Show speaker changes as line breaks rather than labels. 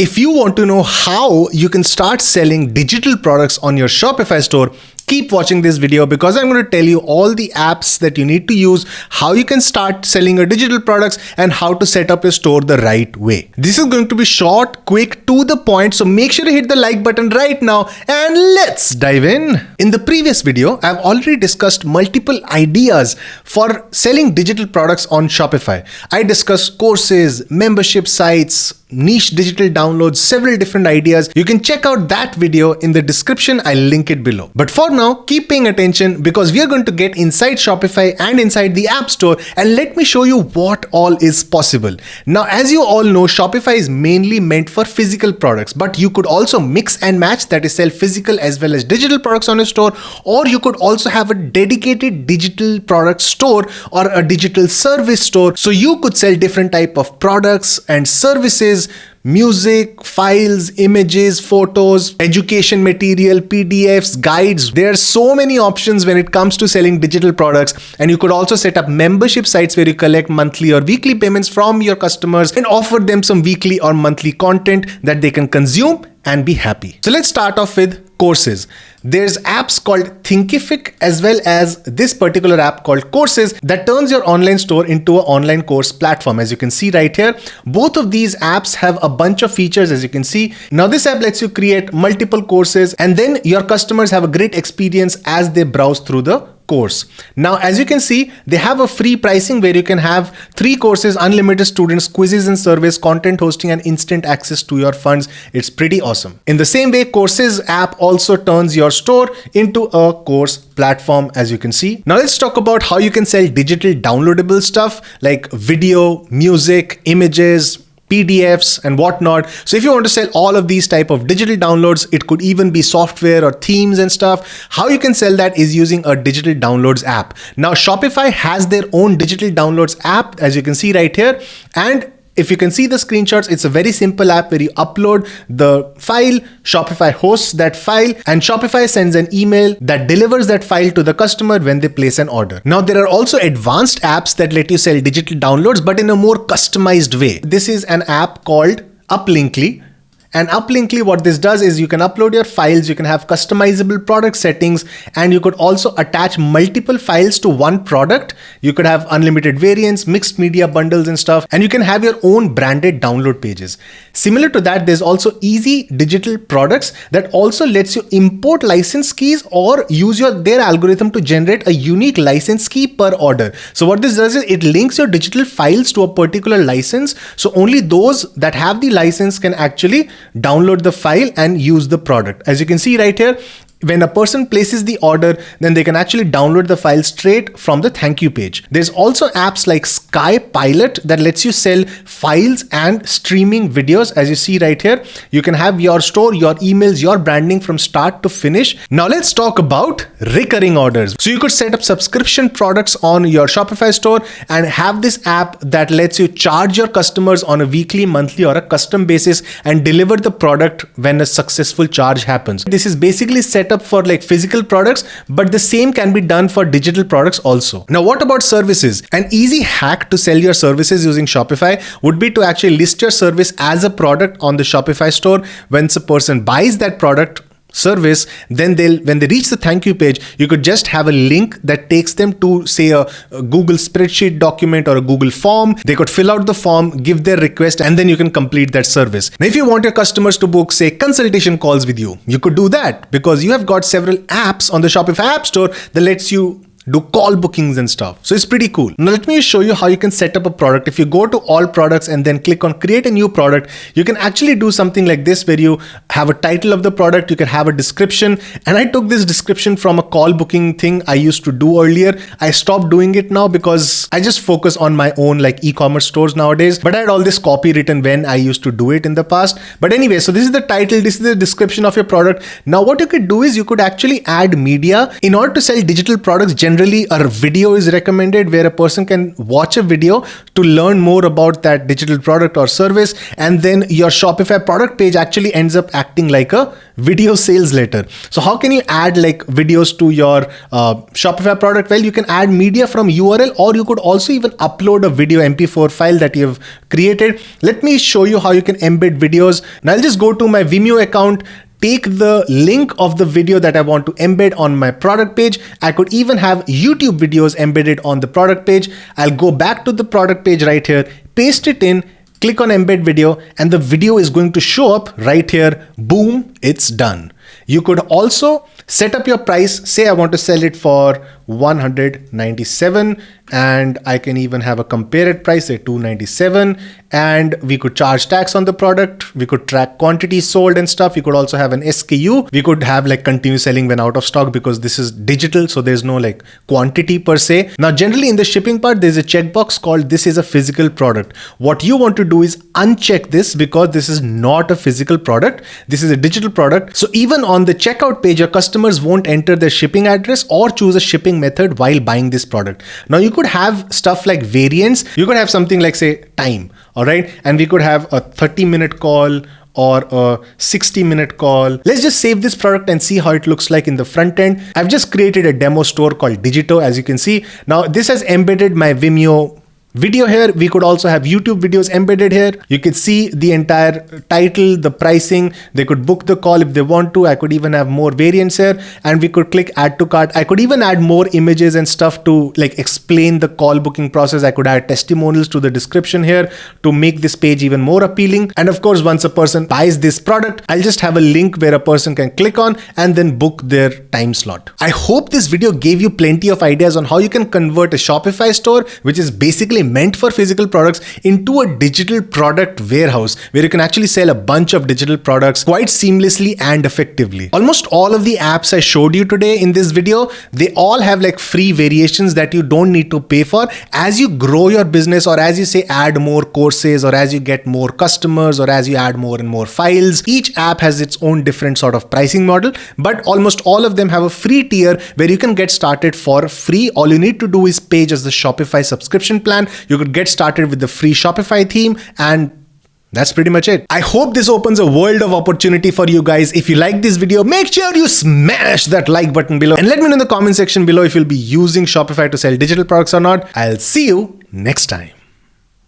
If you want to know how you can start selling digital products on your Shopify store, keep watching this video because I'm going to tell you all the apps that you need to use, how you can start selling your digital products, and how to set up your store the right way. This is going to be short, quick, to the point, so make sure to hit the like button right now and let's dive in. In the previous video, I've already discussed multiple ideas for selling digital products on Shopify. I discussed courses, membership sites, niche digital downloads, several different ideas. You can check out that video in the description. I'll link it below. But for now, keep paying attention because we are going to get inside Shopify and inside the App Store, and let me show you what all is possible. Now, as you all know, Shopify is mainly meant for physical products, but you could also mix and match, that is sell physical as well as digital products on your store, or you could also have a dedicated digital product store or a digital service store. So you could sell different type of products and services, music, files, images, photos, education material, PDFs, guides. There are so many options when it comes to selling digital products, and you could also set up membership sites where you collect monthly or weekly payments from your customers and offer them some weekly or monthly content that they can consume and be happy. So let's start off with courses. There's apps called Thinkific as well as this particular app called Courses that turns your online store into an online course platform. As you can see right here, both of these apps have a bunch of features, as you can see. Now this app lets you create multiple courses and then your customers have a great experience as they browse through the course. Now, as you can see, they have a free pricing where you can have 3 courses, unlimited students, quizzes and surveys, content hosting, and instant access to your funds. It's pretty awesome. In the same way, Courses app also turns your store into a course platform, as you can see. Now let's talk about how you can sell digital downloadable stuff like video, music, images, PDFs and whatnot. So if you want to sell all of these type of digital downloads, it could even be software or themes and stuff. How you can sell that is using a digital downloads app. Now Shopify has their own digital downloads app, as you can see right here. And if you can see the screenshots, it's a very simple app where you upload the file, Shopify hosts that file, and Shopify sends an email that delivers that file to the customer when they place an order. Now, there are also advanced apps that let you sell digital downloads, but in a more customized way. This is an app called Uplinkly. And Uplinkly, what this does is you can upload your files, you can have customizable product settings, and you could also attach multiple files to one product. You could have unlimited variants, mixed media bundles and stuff, and you can have your own branded download pages. Similar to that, there's also easy digital products that also lets you import license keys or use their algorithm to generate a unique license key per order. So what this does is it links your digital files to a particular license. So only those that have the license can actually download the file and use the product. As you can see right here, when a person places the order, then they can actually download the file straight from the thank you page. There's also apps like Sky Pilot that lets you sell files and streaming videos. As you see right here, you can have your store, your emails, your branding from start to finish. Now let's talk about recurring orders. So you could set up subscription products on your Shopify store and have this app that lets you charge your customers on a weekly, monthly, or a custom basis and deliver the product when a successful charge happens. This is basically set up for like physical products, but the same can be done for digital products also. Now, what about services? An easy hack to sell your services using Shopify would be to actually list your service as a product on the Shopify store. When a person buys that product, service, then when they reach the thank you page, you could just have a link that takes them to say a Google spreadsheet document or a Google form. They could fill out the form, give their request, and then you can complete that service. Now, if you want your customers to book, say, consultation calls with you, you could do that because you have got several apps on the Shopify App Store that lets you do call bookings and stuff. So it's pretty cool. Now let me show you how you can set up a product. If you go to all products and then click on create a new product, you can actually do something like this where you have a title of the product, you can have a description. And I took this description from a call booking thing I used to do earlier. I stopped doing it now because I just focus on my own like e-commerce stores nowadays. But I had all this copy written when I used to do it in the past. But anyway, so this is the title, this is the description of your product. Now what you could do is you could actually add media in order to sell digital products. generally a video is recommended where a person can watch a video to learn more about that digital product or service, and then your Shopify product page actually ends up acting like a video sales letter. So how can you add like videos to your Shopify product? Well, you can add media from URL, or you could also even upload a video MP4 file that you have created. Let me show you how you can embed videos. Now I'll just go to my Vimeo account, take the link of the video that I want to embed on my product page. I could even have YouTube videos embedded on the product page. I'll go back to the product page right here, paste it in, click on embed video, and the video is going to show up right here. Boom, it's done. You could also set up your price. Say I want to sell it for 197, and I can even have a compared price at 297, and we could charge tax on the product. We could track quantity sold and stuff. We could also have an SKU. We could have like continue selling when out of stock, because this is digital, so there's no like quantity per se. Now generally in the shipping part, there's a checkbox called this is a physical product. What you want to do is uncheck this, because this is not a physical product. This is a digital product. So even on the checkout page, your customers won't enter their shipping address or choose a shipping method while buying this product. Now you could have stuff like variants. You could have something like say time, all right? And we could have a 30-minute call or a 60-minute call. Let's just save this product and see how it looks like in the front end. I've just created a demo store called Digito, as you can see. Now this has embedded my Vimeo video here. We could also have YouTube videos embedded here. You could see the entire title, the pricing. They could book the call if they want to. I could even have more variants here, and we could click add to cart. I could even add more images and stuff to like explain the call booking process. I could add testimonials to the description here to make this page even more appealing. And of course, once a person buys this product, I'll just have a link where a person can click on and then book their time slot. I hope this video gave you plenty of ideas on how you can convert a Shopify store, which is basically meant for physical products, into a digital product warehouse where you can actually sell a bunch of digital products quite seamlessly and effectively. Almost all of the apps I showed you today in this video, they all have like free variations that you don't need to pay for. As you grow your business, or as you say add more courses, or as you get more customers, or as you add more and more files, each app has its own different sort of pricing model, but almost all of them have a free tier where you can get started for free. All you need to do is pay just the Shopify subscription plan. You could get started with the free Shopify theme, and that's pretty much it. I hope this opens a world of opportunity for you guys. If you like this video, make sure you smash that like button below, and let me know in the comment section below if you'll be using Shopify to sell digital products or not. I'll see you next time.